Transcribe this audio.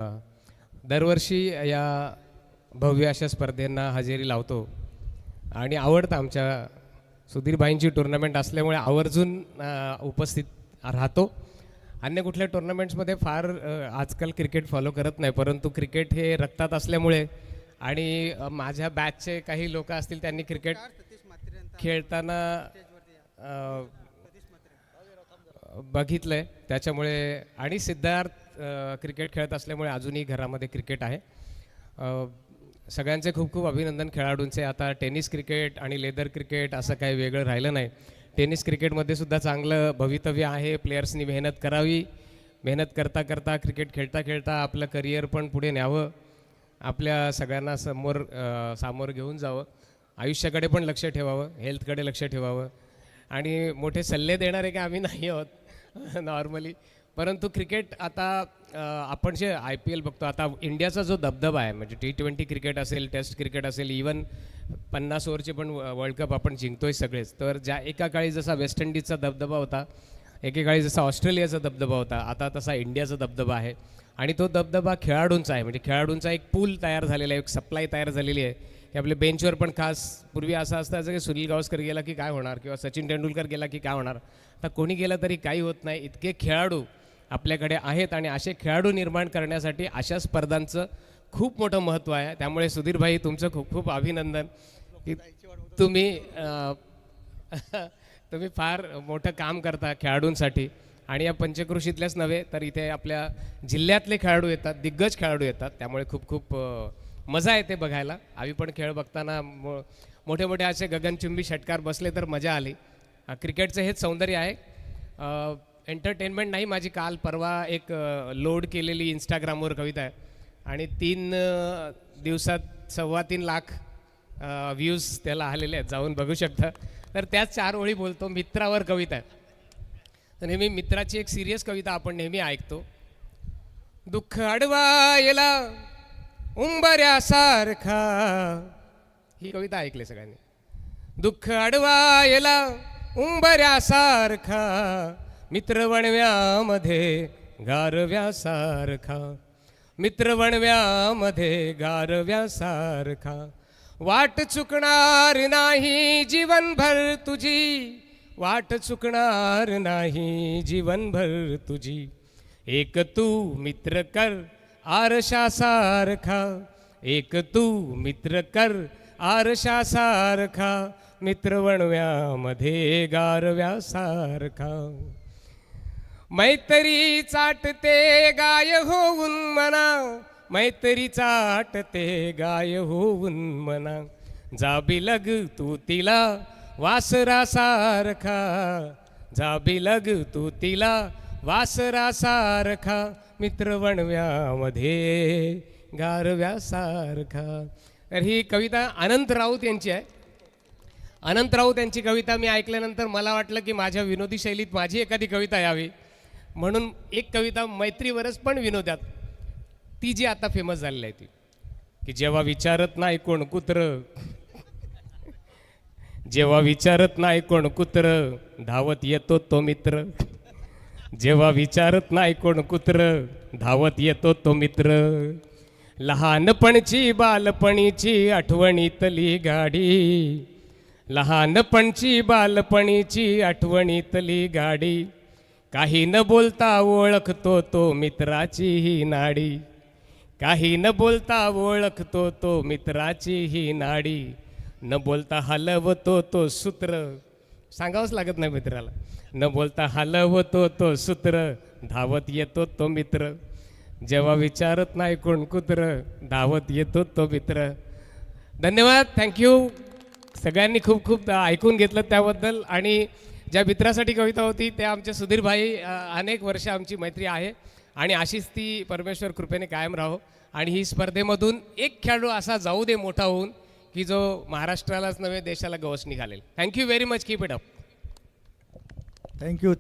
दरवर्षी या भव्य अशा स्पर्धेंना हजेरी लावतो आणि आवडतं आमच्या सुधीर भाईंची टुर्नामेंट असल्यामुळे आवर्जून उपस्थित राहतो. अन्य कुठल्या टुर्नामेंट्समध्ये फार आजकाल क्रिकेट फॉलो करत नाही, परंतु क्रिकेट हे रक्तात असल्यामुळे आणि माझ्या बॅचचे काही लोक असतील त्यांनी क्रिकेट खेळताना बघितलंय, त्याच्यामुळे आणि सिद्धार्थ क्रिकेट खेळत असल्यामुळे अजूनही घरामध्ये क्रिकेट आहे. सगळ्यांचे खूप खूप अभिनंदन खेळाडूंचे. आता टेनिस क्रिकेट आणि लेदर क्रिकेट असं काही वेगळं राहिलं नाही. टेनिस क्रिकेटमध्ये सुद्धा चांगलं भवितव्य आहे. प्लेयर्सनी मेहनत करावी, मेहनत करता करता क्रिकेट खेळता खेळता आपलं करिअर पण पुढे न्यावं, आपल्या सगळ्यांना सामोरं घेऊन जावं, आयुष्याकडे पण लक्ष ठेवावं, हेल्थकडे लक्ष ठेवावं. आणि मोठे सल्ले देणारे काय आम्ही नाही आहोत नॉर्मली, परंतु क्रिकेट आता आपण जे IPL बघतो, आता इंडियाचा जो दबदबा आहे म्हणजे T20 क्रिकेट असेल, टेस्ट क्रिकेट असेल, इवन 50 ओव्हरचे पण वर्ल्ड कप आपण जिंकतोय सगळेच. तर ज्या एका काळी जसा वेस्ट इंडिजचा दबदबा होता, एकेकाळी जसा ऑस्ट्रेलियाचा दबदबा होता, आता तसा इंडियाचा दबदबा आहे. आणि तो दबदबा खेळाडूंचा आहे, म्हणजे खेळाडूंचा एक पूल तयार झालेला आहे, एक सप्लाय तयार झालेली आहे की आपल्या बेंचवर पण खास पूर्वी असं असतं की सुनील गावस्कर गेला की काय होणार, किंवा सचिन तेंडुलकर गेला की काय होणार. आता कोणी गेलं तरी काही होत नाही, इतके खेळाडू आपल्याकडे आहेत आणि असे खेळाडू निर्माण करण्यासाठी अशा स्पर्धांचं खूप मोठं महत्त्व आहे. त्यामुळे सुधीर भाई तुमचं खूप खूप अभिनंदन की तुम्ही तुम्ही फार मोठं काम करता खेळाडूंसाठी. आणि या पंचक्रोशीतल्याच नव्हे तर इथे आपल्या जिल्ह्यातले खेळाडू येतात, दिग्गज खेळाडू येतात, त्यामुळे खूप खूप मजा येते बघायला. आम्ही पण खेळ बघताना मोठे मोठे असे गगनचुंबी षटकार बसले तर मजा आली. क्रिकेटचं हेच सौंदर्य आहे. एंटरटेनमेंट नाही, माझी काल परवा एक लोड केलेली इंस्टाग्रामवर कविता आहे आणि 3 दिवसात 3.25 लाख व्ह्यूज त्याला आलेले आहेत, जाऊन बघू शकता. तर त्याच 4 ओळी बोलतो. मित्रावर कविता आहे. तर नेहमी मित्राची एक सिरियस कविता आपण नेहमी ऐकतो. दुःख अडवायला उंबऱ्यासारखा, ही कविता ऐकली सगळ्यांनी. दुःख अडवायला उंबऱ्यासारखा, मित्र वणव्यामध्ये गारव्यासारखा, मित्र वणव्यामध्ये गारव्यासारखा, वाट चुकणार नाही जीवनभर तुझी, वाट चुकणार नाही जीवनभर तुझी, एक तू मित्र कर आरशासारखा, एक तू मित्र कर आरशासारखा, मित्र वणव्यामध्ये गारव्यासारखा. मैत्री चाटते गाय होऊन मना, मैत्री चाटते गाय होऊन मना, जाबी लग तू तिला वासरासारखा, जाबी लग तू तिला वासरासारखा, मित्र वणव्यामध्ये गारव्यासारखा. तर ही कविता अनंत राऊत यांची आहे. अनंत राऊत यांची कविता मी ऐकल्यानंतर मला वाटलं की माझ्या विनोदी शैलीत माझी एखादी कविता यावी, म्हणून एक कविता मैत्रीवरच पण विनोदात, ती जी आता फेमस झालेली आहे ती की जेव्हा विचारत नाही कोण कुत्र, जेव्हा विचारत नाही कोण कुत्र, धावत येतो तो मित्र, जेव्हा विचारत नाही कोण कुत्र, धावत येतो तो मित्र. लहानपणची बालपणीची आठवणीतली गाडी, लहानपणची बालपणीची आठवणीतली गाडी, काही न बोलता ओळखतो तो मित्राची ही नाडी, काही न बोलता ओळखतो तो मित्राची ही नाडी, न बोलता हलवतो तो सूत्र, सांगावंच लागत नाही मित्राला, न बोलता हलवतो तो सूत्र, धावत येतो तो मित्र, जेव्हा विचारत नाही कोण कुत्र, धावत येतो तो मित्र. धन्यवाद, थँक्यू. सगळ्यांनी खूप खूप ऐकून घेतलं त्याबद्दल. आणि ज्या मित्रासाठी कविता होती त्या आमचे सुधीर भाई, अनेक वर्ष आमची मैत्री आहे आणि अशीच ती परमेश्वर कृपेने कायम राहो. आणि ही स्पर्धेमधून एक खेळाडू असा जाऊ दे मोठा होऊन की जो महाराष्ट्रालाच नव्हे देशाला गवसणी घालेल. Thank you very much. Keep it up. Thank you.